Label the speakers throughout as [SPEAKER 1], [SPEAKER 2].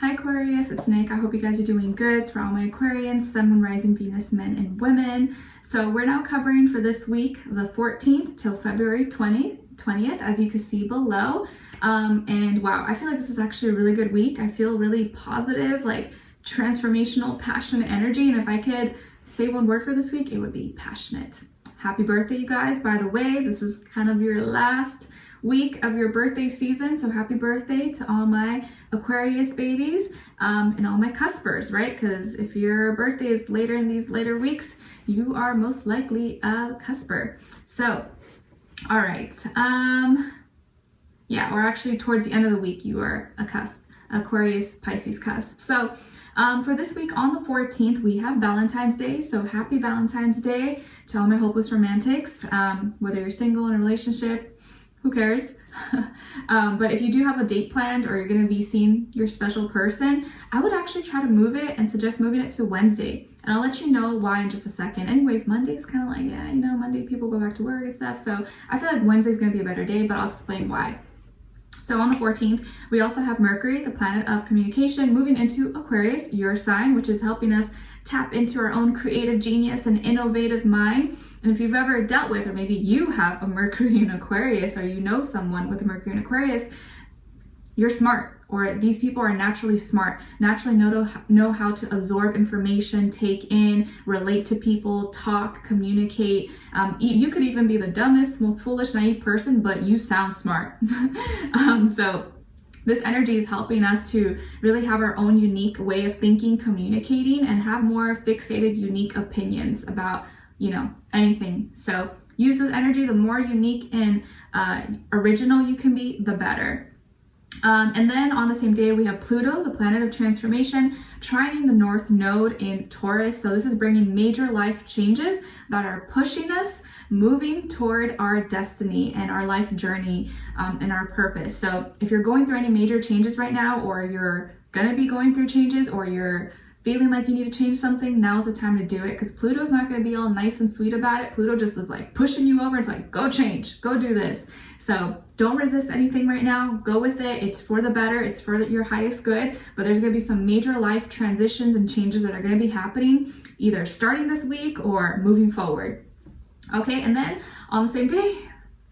[SPEAKER 1] Hi Aquarius, it's Nick. I hope you guys are doing good. It's for all my Aquarians, Sun, Moon, Rising, Venus, men, and women. So we're now covering for this week, the 14th till February 20th, as you can see below. And wow, I feel like this is actually a really good week. I feel really positive, like transformational, passionate energy. And if I could say one word for this week, it would be passionate. Happy birthday, you guys. By the way, this is kind of your last week of your birthday season, so happy birthday to all my Aquarius babies and all my cuspers, right? Because if your birthday is later in these later weeks, you are most likely a cusper. So all right, yeah, or actually towards the end of the week you are a cusp, Aquarius Pisces cusp. So for this week on the 14th, we have Valentine's Day. So happy Valentine's Day to all my hopeless romantics, whether you're single in a relationship, who cares? But if you do have a date planned or you're going to be seeing your special person, I would actually try to move it and suggest moving it to Wednesday. And I'll let you know why in just a second. Anyways, Monday's kind of like, yeah, you know, Monday people go back to work and stuff. So I feel like Wednesday's going to be a better day, but I'll explain why. So on the 14th, we also have Mercury, the planet of communication, moving into Aquarius, your sign, which is helping us tap into our own creative genius and innovative mind. And if you've ever dealt with, or maybe you have a Mercury in Aquarius, or you know someone with a Mercury in Aquarius, you're smart, or these people are naturally smart, naturally know how to absorb information, take in, relate to people, talk, communicate. You could even be the dumbest, most foolish, naive person, but you sound smart. So this energy is helping us to really have our own unique way of thinking, communicating, and have more fixated, unique opinions about, you know, anything. So use this energy. The more unique and original you can be, the better. And then on the same day, we have Pluto, the planet of transformation, trining the North Node in Taurus. So this is bringing major life changes that are pushing us, moving toward our destiny and our life journey and our purpose. So if you're going through any major changes right now, or you're going to be going through changes, or you're feeling like you need to change something, now's the time to do it, because Pluto's not going to be all nice and sweet about it. Pluto just is like pushing you over. It's like, go change, go do this. So don't resist anything right now. Go with it. It's for the better. It's for your highest good. But there's going to be some major life transitions and changes that are going to be happening, either starting this week or moving forward. Okay, and then on the same day,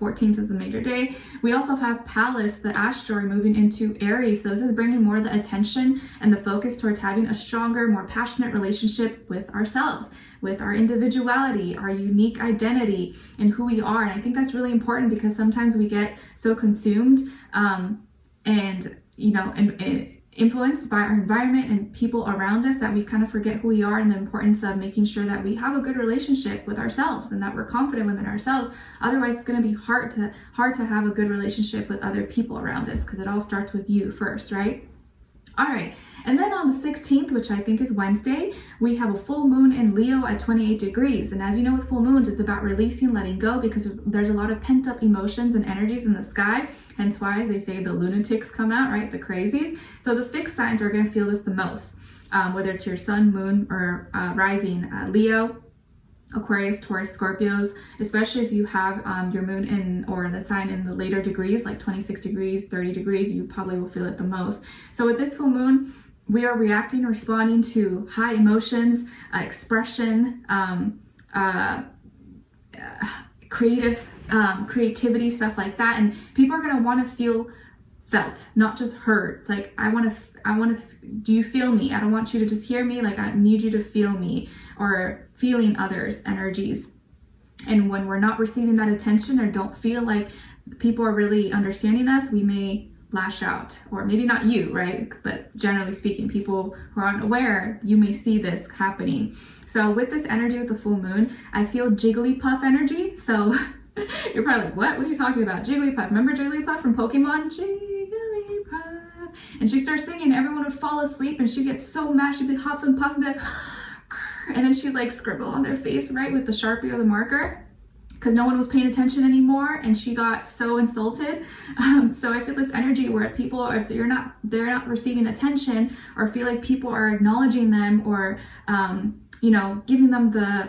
[SPEAKER 1] 14th is a major day, we also have Pallas, the asteroid, moving into Aries. So this is bringing more of the attention and the focus towards having a stronger, more passionate relationship with ourselves, with our individuality, our unique identity, and who we are. And I think that's really important, because sometimes we get so consumed and influenced by our environment and people around us that we kind of forget who we are, and the importance of making sure that we have a good relationship with ourselves and that we're confident within ourselves. Otherwise, it's going to be hard to have a good relationship with other people around us, because it all starts with you first, right? All right, and then on the 16th, which I think is Wednesday, we have a full moon in Leo at 28 degrees. And as you know, with full moons, it's about releasing, letting go, because there's a lot of pent up emotions and energies in the sky. Hence why they say the lunatics come out, right? The crazies. So the fixed signs are going to feel this the most, whether it's your sun, moon, or rising, Leo, Aquarius, Taurus, Scorpios, especially if you have your moon in, or the sign in the later degrees, like 26 degrees, 30 degrees, you probably will feel it the most. So with this full moon, we are reacting, responding to high emotions, expression, creativity, stuff like that. And people are going to want to feel felt, not just heard. It's like, do you feel me? I don't want you to just hear me. Like, I need you to feel me, or feeling others' energies. And when we're not receiving that attention, or don't feel like people are really understanding us, we may lash out. Or maybe not you, right? But generally speaking, people who aren't aware, you may see this happening. So with this energy with the full moon, I feel Jigglypuff energy. So you're probably like, what are you talking about? Jigglypuff. Remember Jigglypuff from Pokemon? Jigglypuff. And she starts singing, everyone would fall asleep, and she'd get so mad, she'd be huff and puff and be like, and then she'd like scribble on their face, right, with the Sharpie or the marker, because no one was paying attention anymore, and she got so insulted. So I feel this energy where people, if they're not receiving attention, or feel like people are acknowledging them, or giving them the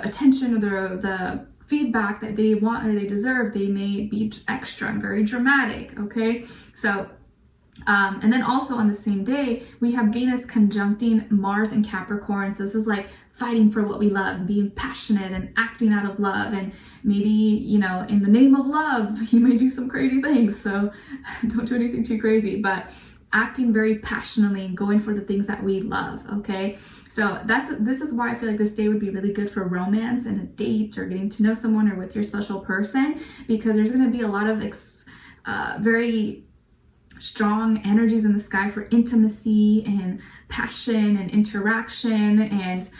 [SPEAKER 1] attention, or the feedback that they want or they deserve, they may be extra and very dramatic. Okay, so And then also on the same day, we have Venus conjuncting Mars in Capricorn. So this is like fighting for what we love and being passionate and acting out of love. And maybe, you know, in the name of love, you may do some crazy things. So don't do anything too crazy, but acting very passionately and going for the things that we love, okay? So this is why I feel like this day would be really good for romance and a date or getting to know someone or with your special person, because there's going to be a lot of very strong energies in the sky for intimacy and passion and interaction. And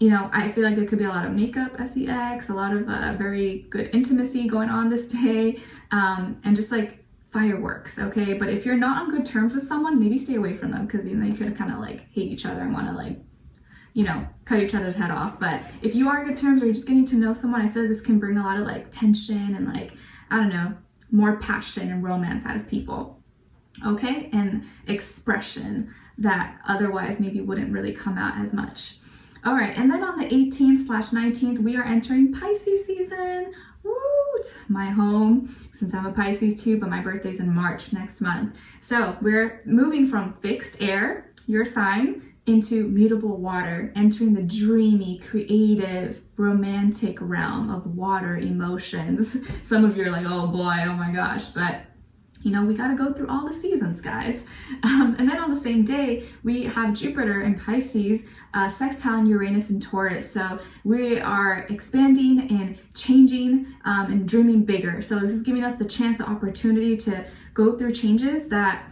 [SPEAKER 1] you know, I feel like there could be a lot of makeup, sex, a lot of very good intimacy going on this day, and just like fireworks, okay? But if you're not on good terms with someone, maybe stay away from them, because you know, you could kind of like hate each other and want to like, you know, cut each other's head off. But if you are on good terms or you're just getting to know someone, I feel like this can bring a lot of like tension and like, I don't know, more passion and romance out of people, okay? And expression that otherwise maybe wouldn't really come out as much. All right, and then on the 18th/19th, we are entering Pisces season. Woot! My home, since I'm a Pisces too, but my birthday's in March next month. So we're moving from fixed air, your sign, into mutable water, entering the dreamy, creative, romantic realm of water emotions. Some of you are like, oh boy, oh my gosh, but you know, we got to go through all the seasons, guys. And then on the same day, we have Jupiter in Pisces, sextiling Uranus in Taurus. So we are expanding and changing and dreaming bigger. So this is giving us the chance, the opportunity to go through changes that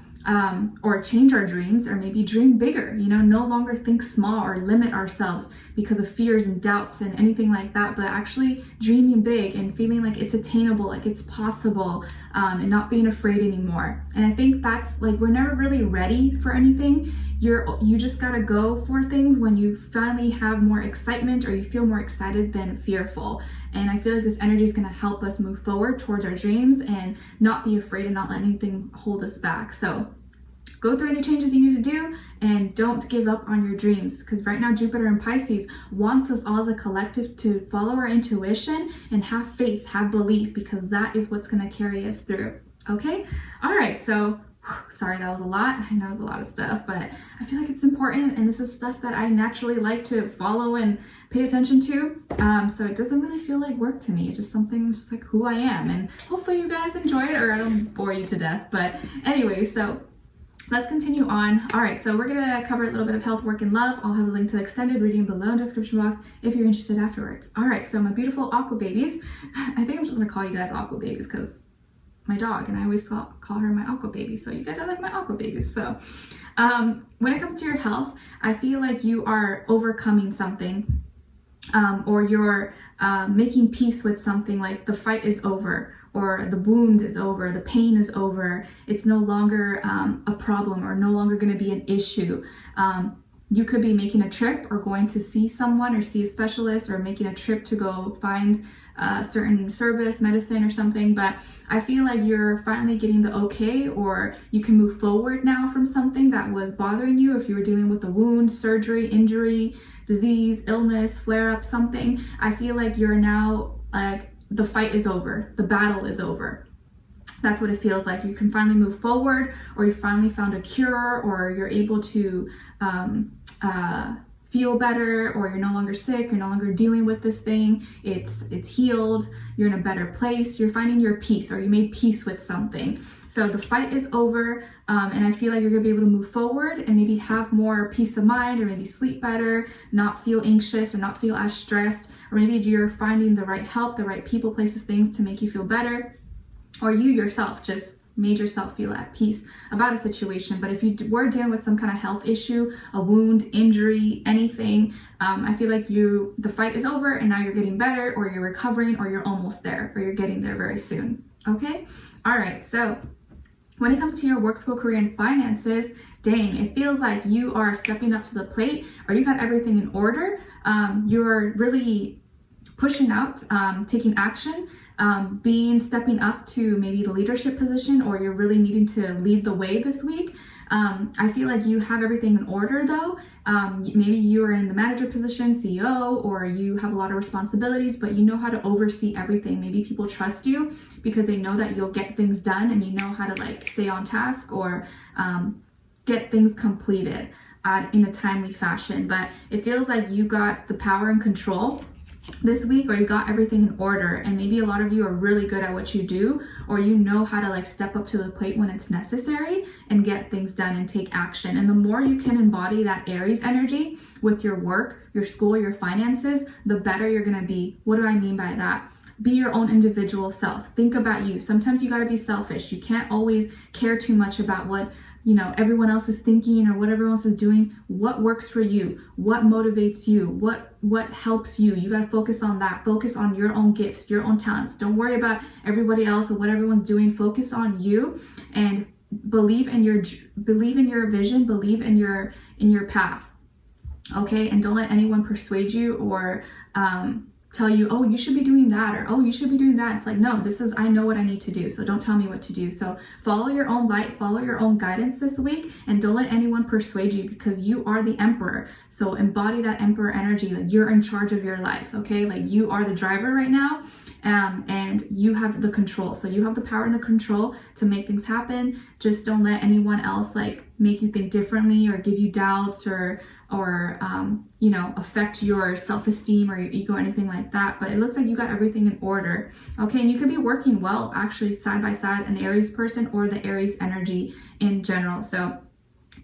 [SPEAKER 1] or change our dreams, or maybe dream bigger, you know, no longer think small or limit ourselves because of fears and doubts and anything like that, but actually dreaming big and feeling like it's attainable, like it's possible, and not being afraid anymore. And I think that's like, we're never really ready for anything. You just gotta go for things when you finally have more excitement, or you feel more excited than fearful. And I feel like this energy is going to help us move forward towards our dreams and not be afraid and not let anything hold us back. So go through any changes you need to do, and don't give up on your dreams, because right now Jupiter in Pisces wants us all as a collective to follow our intuition and have faith, have belief, because that is what's going to carry us through. Okay? All right. So sorry, that was a lot. I know it's a lot of stuff, but I feel like it's important, and this is stuff that I naturally like to follow and pay attention to. So it doesn't really feel like work to me. It's just something, just like who I am, and hopefully you guys enjoy it, or I don't bore you to death. But anyway, so let's continue on. All right, so we're gonna cover a little bit of health, work, and love. I'll have a link to the extended reading below in the description box if you're interested afterwards. All right, so my beautiful aqua babies. I think I'm just gonna call you guys aqua babies because my dog, and I always call her my aqua baby. So you guys are like my aqua babies. So when it comes to your health, I feel like you are overcoming something, or you're making peace with something, like the fight is over, or the wound is over, the pain is over. It's no longer a problem, or no longer going to be an issue. You could be making a trip, or going to see someone, or see a specialist, or making a trip to go find a certain service, medicine, or something. But I feel like you're finally getting the okay, or you can move forward now from something that was bothering you. If you were dealing with a wound, surgery, injury, disease, illness, flare-up, something, I feel like you're now like, the fight is over, the battle is over. That's what it feels like. You can finally move forward, or you finally found a cure, or you're able to feel better, or you're no longer sick, you're no longer dealing with this thing, it's healed, you're in a better place, you're finding your peace, or you made peace with something. So the fight is over, and I feel like you're gonna be able to move forward and maybe have more peace of mind, or maybe sleep better, not feel anxious, or not feel as stressed, or maybe you're finding the right help, the right people, places, things to make you feel better, or you yourself just made yourself feel at peace about a situation. But if you were dealing with some kind of health issue, a wound, injury, anything, I feel like the fight is over, and now you're getting better, or you're recovering, or you're almost there, or you're getting there very soon. Okay? All right. So when it comes to your work, school, career, and finances, dang, it feels like you are stepping up to the plate, or you got everything in order. You're really pushing out, taking action. stepping up to maybe the leadership position, or you're really needing to lead the way this week. I feel like you have everything in order though. Maybe you are in the manager position, CEO, or you have a lot of responsibilities, but you know how to oversee everything. Maybe people trust you because they know that you'll get things done, and you know how to like stay on task or get things completed in a timely fashion. But it feels like you got the power and control this week, or you got everything in order, and maybe a lot of you are really good at what you do, or you know how to like step up to the plate when it's necessary and get things done and take action. And the more you can embody that Aries energy with your work, your school, your finances, the better you're gonna be. What do I mean by that? Be your own individual self. Think about you. Sometimes you got to be selfish. You can't always care too much about what everyone else is thinking or what everyone else is doing. What works for you? What motivates you? What helps you? You got to focus on that. Focus on your own gifts, your own talents. Don't worry about everybody else or what everyone's doing. Focus on you and believe in your vision, believe in your path. Okay? And don't let anyone persuade you or tell you, oh, you should be doing that, or oh, you should be doing that. It's like, no, I know what I need to do, so don't tell me what to do. So follow your own light, follow your own guidance this week, and don't let anyone persuade you, because you are the emperor. So embody that emperor energy, like you're in charge of your life, okay? Like you are the driver right now, and you have the control. So you have the power and the control to make things happen. Just don't let anyone else like make you think differently or give you doubts or affect your self-esteem or your ego or anything like that. But it looks like you got everything in order. Okay, and you could be working well actually side by side, an Aries person or the Aries energy in general. So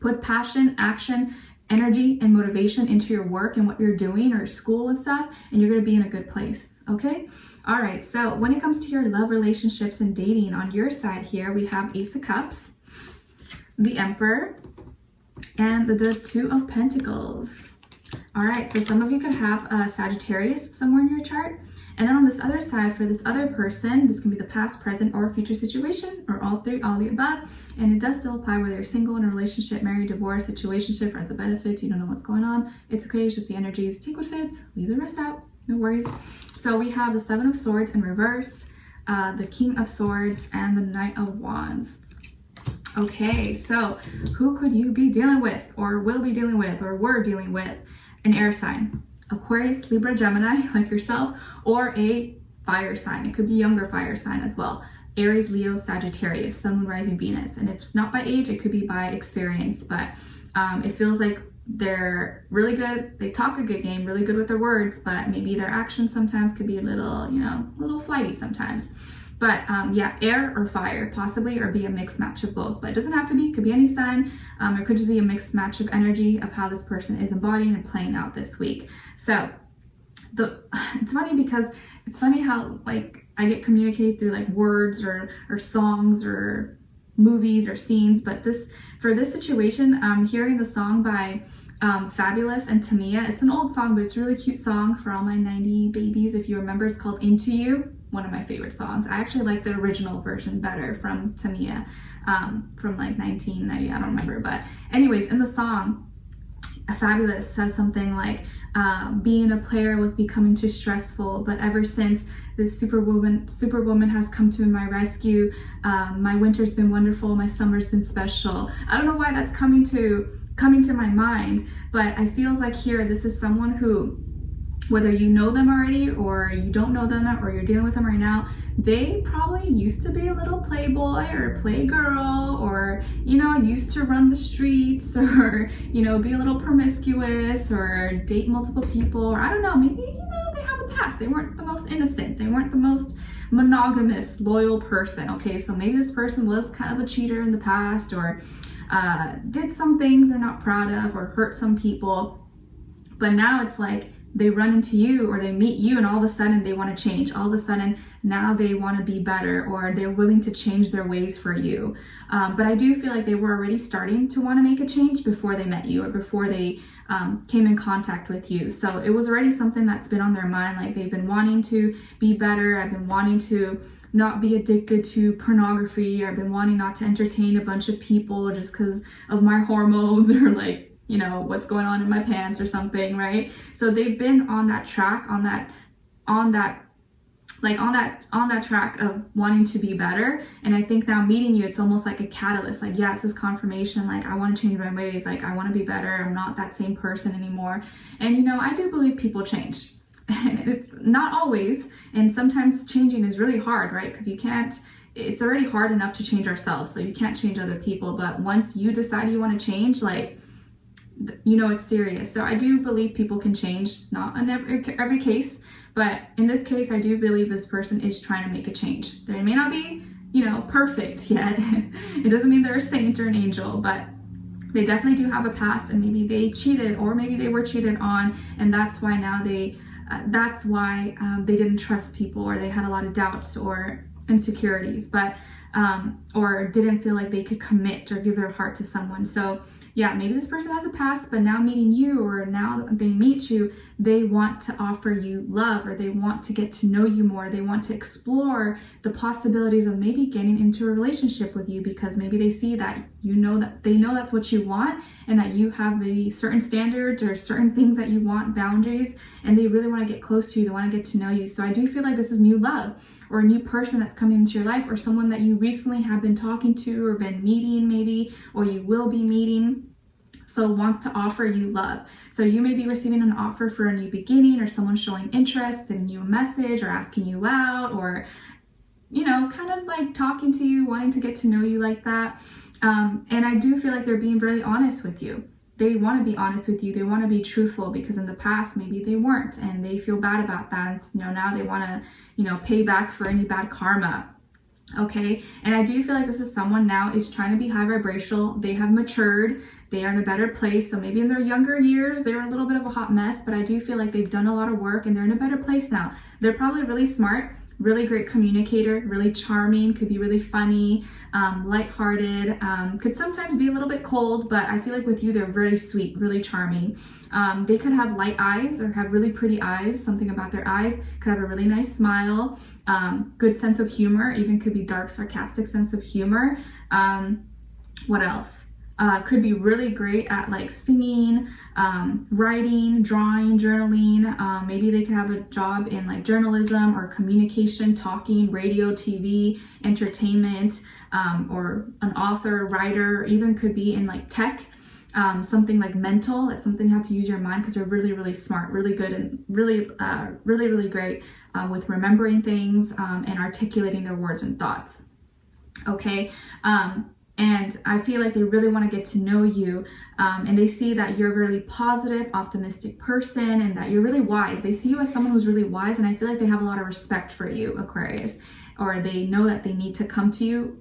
[SPEAKER 1] put passion, action, energy, and motivation into your work and what you're doing or school and stuff, and you're going to be in a good place. Okay. All right. So when it comes to your love, relationships, and dating, on your side here, we have Ace of Cups, the Emperor, and the Two of Pentacles. All right, so some of you could have a Sagittarius somewhere in your chart. And then on this other side, for this other person, this can be the past, present, or future situation, or all three, all the above. And it does still apply whether you're single, in a relationship, married, divorced, situationship, friends with benefits, you don't know what's going on. It's okay, it's just the energies. Take what fits, leave the rest out, no worries. So we have the Seven of Swords in reverse, the King of Swords, and the Knight of Wands. Okay, so who could you be dealing with, or will be dealing with, or were dealing with? An air sign, Aquarius, Libra, Gemini, like yourself, or a fire sign. It could be younger fire sign as well. Aries, Leo, Sagittarius, Sun, Moon, Rising, Venus. And if it's not by age, it could be by experience. But it feels like they're really good. They talk a good game, really good with their words, but maybe their actions sometimes could be a little flighty sometimes. But yeah, air or fire possibly, or be a mixed match of both. But it doesn't have to be, it could be any sign. It could just be a mixed match of energy of how this person is embodying and playing out this week. So it's funny because it's funny how like I get communicated through like words or songs or movies or scenes. But for this situation, I'm hearing the song by Fabulous and Tamia. It's an old song, but it's a really cute song for all my 90 babies. If you remember, it's called Into You. One of my favorite songs. I actually like the original version better from Tamia, from like 1990, I don't remember. But anyways, in the song, Fabulous says something like, being a player was becoming too stressful, but ever since this superwoman has come to my rescue, my winter's been wonderful, my summer's been special. I don't know why that's coming to my mind, but I feel like here, this is someone who, whether you know them already or you don't know them or you're dealing with them right now, they probably used to be a little playboy or playgirl, or used to run the streets, or be a little promiscuous or date multiple people, or I don't know, maybe they have a past. They weren't the most innocent, they weren't the most monogamous, loyal person. Okay, so maybe this person was kind of a cheater in the past, or did some things they're not proud of, or hurt some people, but now it's like they run into you or they meet you, and all of a sudden they want to change. All of a sudden now they want to be better, or they're willing to change their ways for you. But I do feel like they were already starting to want to make a change before they met you, or before they came in contact with you. So it was already something that's been on their mind. Like they've been wanting to be better. I've been wanting to not be addicted to pornography, or I've been wanting not to entertain a bunch of people just because of my hormones, or like, what's going on in my pants or something, right? So they've been on that track, on that like on that track of wanting to be better. And I think now meeting you, it's almost like a catalyst. Like, yeah, it's this confirmation, like, I want to change my ways, like, I want to be better, I'm not that same person anymore. And you know, I do believe people change, and it's not always, and sometimes changing is really hard, right? Because it's already hard enough to change ourselves, so you can't change other people. But once you decide you want to change, like, you know, it's serious. So I do believe people can change, not in every case, but in this case, I do believe this person is trying to make a change. They may not be, you know, perfect yet. It doesn't mean they're a saint or an angel, but they definitely do have a past, and maybe they cheated, or maybe they were cheated on, and that's why now they didn't trust people, or they had a lot of doubts or insecurities, but or didn't feel like they could commit or give their heart to someone. So yeah, maybe this person has a past, but now meeting you, or now that they meet you, they want to offer you love, or they want to get to know you more. They want to explore the possibilities of maybe getting into a relationship with you, because maybe they see that they know that's what you want, and that you have maybe certain standards or certain things that you want, boundaries, and they really want to get close to you. They want to get to know you. So I do feel like this is new love, or a new person that's coming into your life, or someone that you recently have been talking to or been meeting maybe, or you will be meeting. So wants to offer you love. So you may be receiving an offer for a new beginning, or someone showing interest, sending you a message, or asking you out, or, you know, kind of like talking to you, wanting to get to know you like that. And I do feel like they're being very honest with you. They want to be honest with you. They want to be truthful, because in the past, maybe they weren't, and they feel bad about that. And, you know, now they want to, you know, pay back for any bad karma. Okay. And I do feel like this is someone now is trying to be high vibrational. They have matured. They are in a better place. So maybe in their younger years, they were a little bit of a hot mess, but I do feel like they've done a lot of work, and they're in a better place now. They're probably really smart, really great communicator, really charming, could be really funny, lighthearted, could sometimes be a little bit cold, but I feel like with you, they're very sweet, really charming. They could have light eyes, or have really pretty eyes, something about their eyes, could have a really nice smile, good sense of humor, even could be dark, sarcastic sense of humor. What else? Could be really great at like singing, writing, drawing, journaling. Maybe they could have a job in like journalism or communication, talking, radio, TV, entertainment, or an author, writer, or even could be in like tech, something like mental. It's something you have to use your mind, because they're really, really smart, really good, and really, really great with remembering things and articulating their words and thoughts. Okay. And I feel like they really want to get to know you, and they see that you're a really positive, optimistic person, and that you're really wise. They see you as someone who's really wise, and I feel like they have a lot of respect for you, Aquarius, or they know that they need to come to you,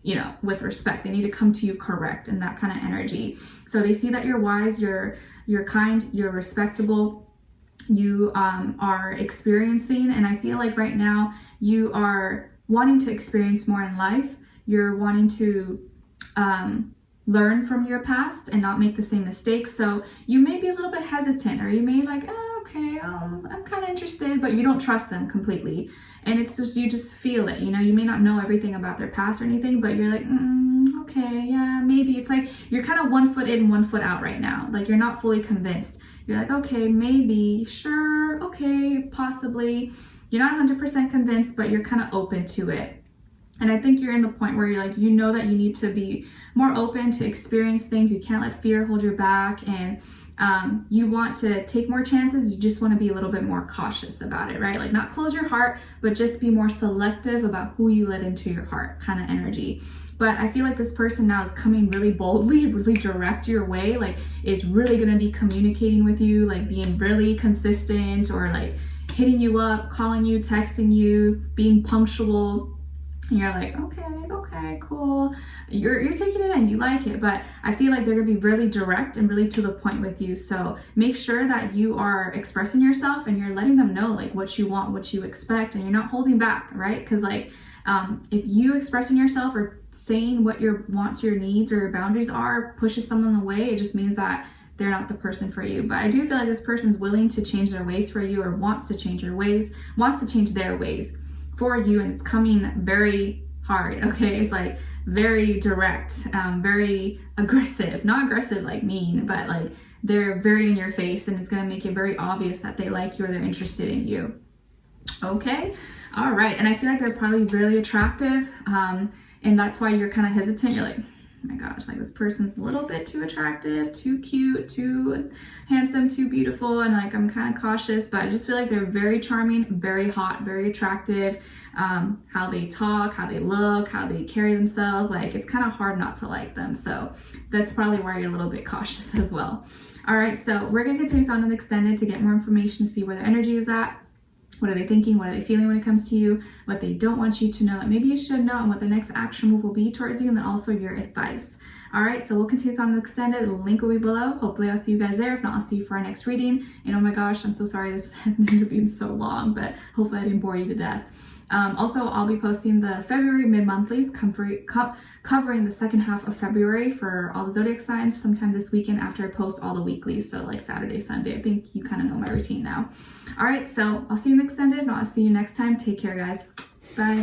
[SPEAKER 1] you know, with respect. They need to come to you correct, and that kind of energy. So they see that you're wise, you're kind, you're respectable, you are experiencing, and I feel like right now you are wanting to experience more in life. You're wanting to learn from your past and not make the same mistakes. So you may be a little bit hesitant, or you may like, oh, okay, I'm kind of interested, but you don't trust them completely. And it's just, you just feel it, you know, you may not know everything about their past or anything, but you're like, okay, yeah, maybe. It's like you're kind of 1 foot in, 1 foot out right now. Like you're not fully convinced. You're like, okay, maybe, sure, okay, possibly. You're not 100% convinced, but you're kind of open to it. And I think you're in the point where you're like, you know that you need to be more open to experience things. You can't let fear hold you back, and you want to take more chances. You just want to be a little bit more cautious about it, right? Like not close your heart, but just be more selective about who you let into your heart, kind of energy. But I feel like this person now is coming really boldly, really direct your way, like is really going to be communicating with you, like being really consistent, or like hitting you up, calling you, texting you, being punctual. And you're like, okay, cool. You're taking it in, you like it, but I feel like they're gonna be really direct and really to the point with you. So make sure that you are expressing yourself, and you're letting them know like what you want, what you expect, and you're not holding back, right? Because like if you expressing yourself or saying what your wants, your needs, or your boundaries are pushes someone away, it just means that they're not the person for you. But I do feel like this person's willing to change their ways for you, or wants to change their ways, wants to change their ways for you, and it's coming very hard. Okay, it's like very direct, very aggressive, not aggressive like mean, but like they're very in your face, and it's going to make it very obvious that they like you or they're interested in you. Okay, all right. And I feel like they're probably really attractive, and that's why you're kind of hesitant. You're like, oh my gosh, like this person's a little bit too attractive, too cute, too handsome, too beautiful, and like I'm kind of cautious, but I just feel like they're very charming, very hot, very attractive. How they talk, how they look, how they carry themselves, like it's kind of hard not to like them. So that's probably why you're a little bit cautious as well. All right, so we're gonna continue on and extended to get more information to see where their energy is at. What are they thinking? What are they feeling when it comes to you? What they don't want you to know that maybe you should know, and what the next action move will be towards you, and then also your advice. All right, so we'll continue on the extended. The link will be below. Hopefully I'll see you guys there. If not, I'll see you for our next reading. And oh my gosh, I'm so sorry this ended up being so long, but hopefully I didn't bore you to death. Also, I'll be posting the February mid-monthlies covering the second half of February for all the zodiac signs sometime this weekend after I post all the weeklies. So like Saturday, Sunday. I think you kind of know my routine now. All right, so I'll see you in the extended, and I'll see you next time. Take care, guys. Bye.